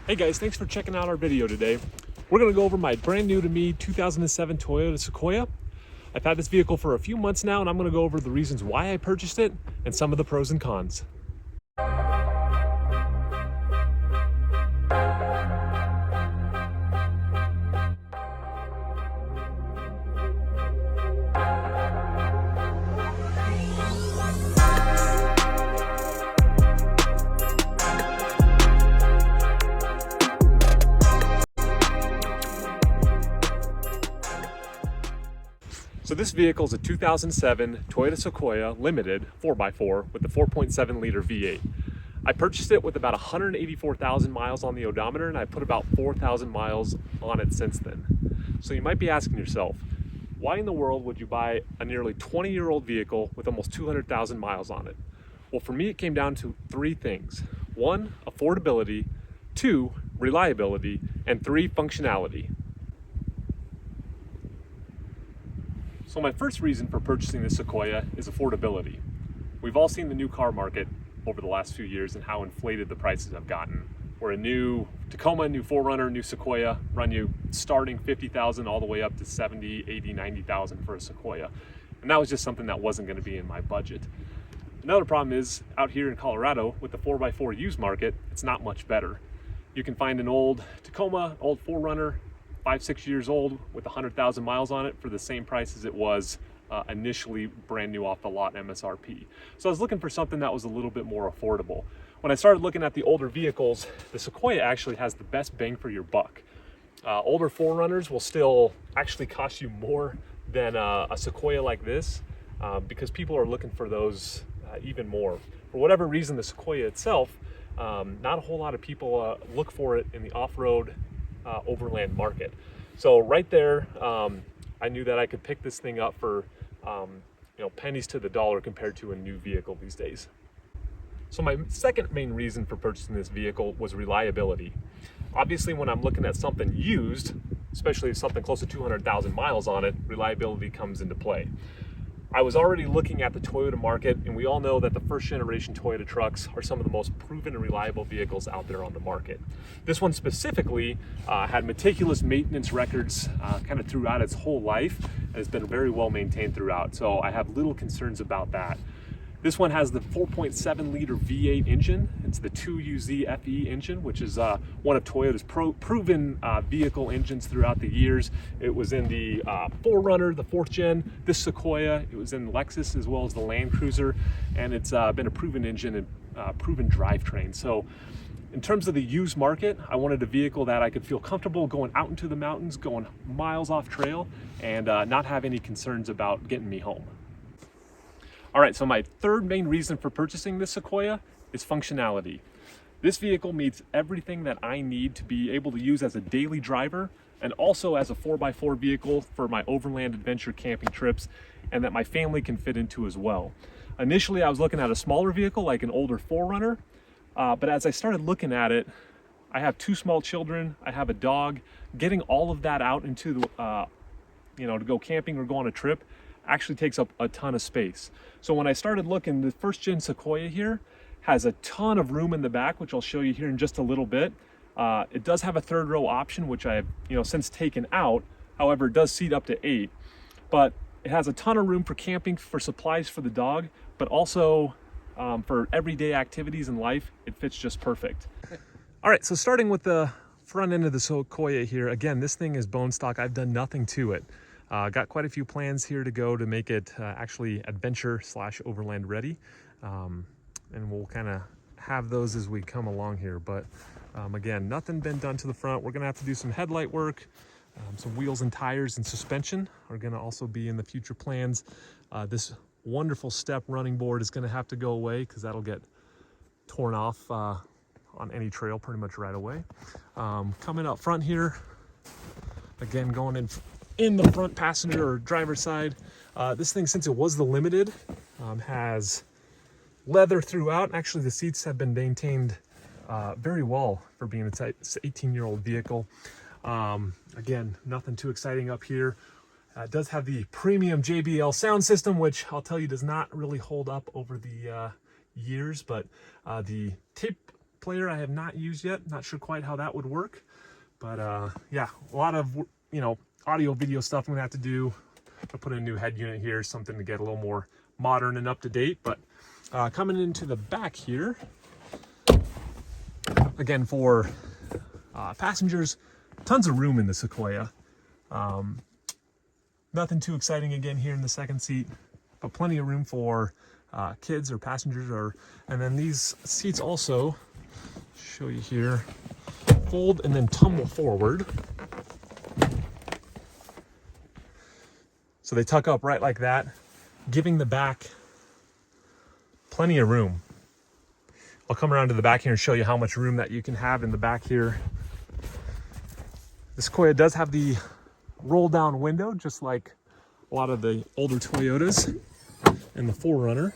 Hey guys, thanks for checking out our video today. We're going to go over my brand new to me 2007 Toyota Sequoia. I've had this vehicle for a few months now, and I'm going to go over the reasons why I purchased it and some of the pros and cons. So this vehicle is a 2007 Toyota Sequoia Limited 4x4 with the 4.7 liter V8. I purchased it with about 184,000 miles on the odometer, and I put about 4,000 miles on it since then. So you might be asking yourself, why in the world would you buy a nearly 20-year-old vehicle with almost 200,000 miles on it? Well, for me, it came down to three things. 1, affordability, 2, reliability, and 3, functionality. So my first reason for purchasing this Sequoia is affordability. We've all seen the new car market over the last few years and how inflated the prices have gotten. Where a new Tacoma, new 4Runner, new Sequoia run you starting 50,000 all the way up to 70, 80, 90,000 for a Sequoia. And that was just something that wasn't going to be in my budget. Another problem is out here in Colorado with the 4x4 used market, it's not much better. You can find an old Tacoma, old 4Runner, 5-6 years old with 100,000 miles on it for the same price as it was initially brand new off the lot MSRP. So I was looking for something that was a little bit more affordable. When I started looking at the older vehicles, the Sequoia actually has the best bang for your buck. Older 4Runners will still actually cost you more than a Sequoia like this because people are looking for those even more. For whatever reason, the Sequoia itself, not a whole lot of people look for it in the off-road overland market. So right there, I knew that I could pick this thing up for pennies to the dollar compared to a new vehicle these days. So my second main reason for purchasing this vehicle was reliability. Obviously, when I'm looking at something used, especially something close to 200,000 miles on it, reliability comes into play. I was already looking at the Toyota market, and we all know that the first generation Toyota trucks are some of the most proven and reliable vehicles out there on the market. This one specifically had meticulous maintenance records kind of throughout its whole life, and has been very well maintained throughout, so I have little concerns about that. This one has the 4.7 liter V8 engine. It's the 2UZ FE engine, which is one of Toyota's proven vehicle engines throughout the years. It was in the 4Runner, the 4th gen, this Sequoia. It was in Lexus as well as the Land Cruiser, and it's been a proven engine and proven drivetrain. So in terms of the used market, I wanted a vehicle that I could feel comfortable going out into the mountains, going miles off trail, and not have any concerns about getting me home. All right, so my third main reason for purchasing this Sequoia is functionality. This vehicle meets everything that I need to be able to use as a daily driver and also as a 4x4 vehicle for my overland adventure camping trips, and that my family can fit into as well. Initially, I was looking at a smaller vehicle like an older 4Runner, but as I started looking at it, I have 2 small children, I have a dog. Getting all of that out into the, to go camping or go on a trip actually takes up a ton of space. So when I started looking, the 1st gen Sequoia here has a ton of room in the back, which I'll show you here in just a little bit. It does have a 3rd row option, which I have since taken out. However, it does seat up to 8, but it has a ton of room for camping, for supplies for the dog, but also for everyday activities in life, it fits just perfect. All right, so starting with the front end of the Sequoia here, again, this thing is bone stock. I've done nothing to it. Got quite a few plans here to go to make it actually adventure / overland ready. And we'll kind of have those as we come along here. But again, nothing been done to the front. We're gonna have to do some headlight work. Some wheels and tires and suspension are gonna also be in the future plans. This wonderful step running board is gonna have to go away because that'll get torn off on any trail pretty much right away. Coming up front here, again, going in the front passenger or driver's side. This thing, since it was the Limited, has leather throughout. Actually, the seats have been maintained very well for being an 18-year-old vehicle. Again, nothing too exciting up here. It does have the premium JBL sound system, which I'll tell you does not really hold up over the years, but the tape player I have not used yet. Not sure quite how that would work. But yeah, a lot of, you know, audio video stuff I'm gonna have to do. I'll put in a new head unit here, something to get a little more modern and up to date. But coming into the back here, again, for passengers, tons of room in the Sequoia. Nothing too exciting again here in the second seat, but plenty of room for kids or passengers. And then these seats also, show you here, fold and then tumble forward. So they tuck up right like that, giving the back plenty of room. I'll come around to the back here and show you how much room that you can have in the back here. The Sequoia does have the roll down window, just like a lot of the older Toyotas and the 4Runner.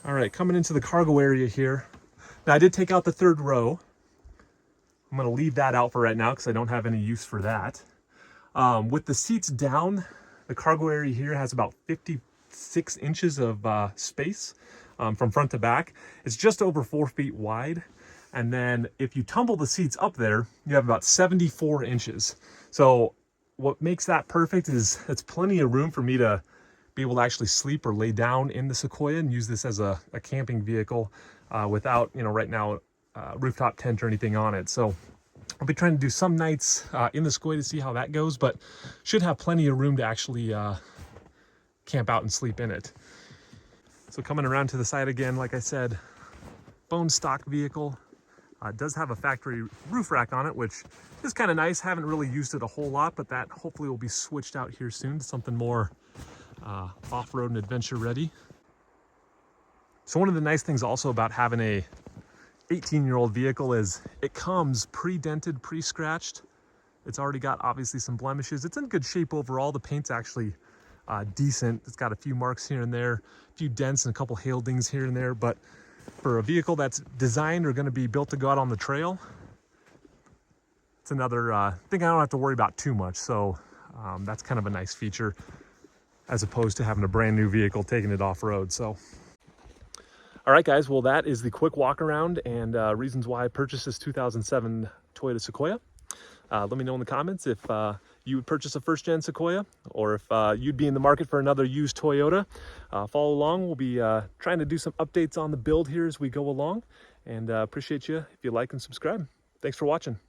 All right, coming into the cargo area here. Now I did take out the third row. I'm gonna leave that out for right now because I don't have any use for that. With the seats down, the cargo area here has about 56 inches of space from front to back. It's just over 4 feet wide. And then if you tumble the seats up there, you have about 74 inches. So what makes that perfect is it's plenty of room for me to be able to actually sleep or lay down in the Sequoia and use this as a camping vehicle without, you know, right now, rooftop tent or anything on it. So I'll be trying to do some nights in the Sequoia to see how that goes, but should have plenty of room to actually camp out and sleep in it. So coming around to the side again, like I said, bone stock vehicle. It does have a factory roof rack on it, which is kind of nice. Haven't really used it a whole lot, but that hopefully will be switched out here soon to something more off-road and adventure ready. So one of the nice things also about having a 18-year-old vehicle is it comes pre-dented, pre-scratched. It's already got obviously some blemishes. It's in good shape overall. The paint's actually decent. It's got a few marks here and there, a few dents and a couple hail dings here and there, but for a vehicle that's designed or going to be built to go out on the trail, it's another thing I don't have to worry about too much. So that's kind of a nice feature as opposed to having a brand new vehicle taking it off-road. So all right, guys, well, that is the quick walk around and reasons why I purchased this 2007 Toyota Sequoia. Let me know in the comments if you would purchase a first-gen Sequoia or if you'd be in the market for another used Toyota. Follow along. We'll be trying to do some updates on the build here as we go along, and appreciate you if you like and subscribe. Thanks for watching.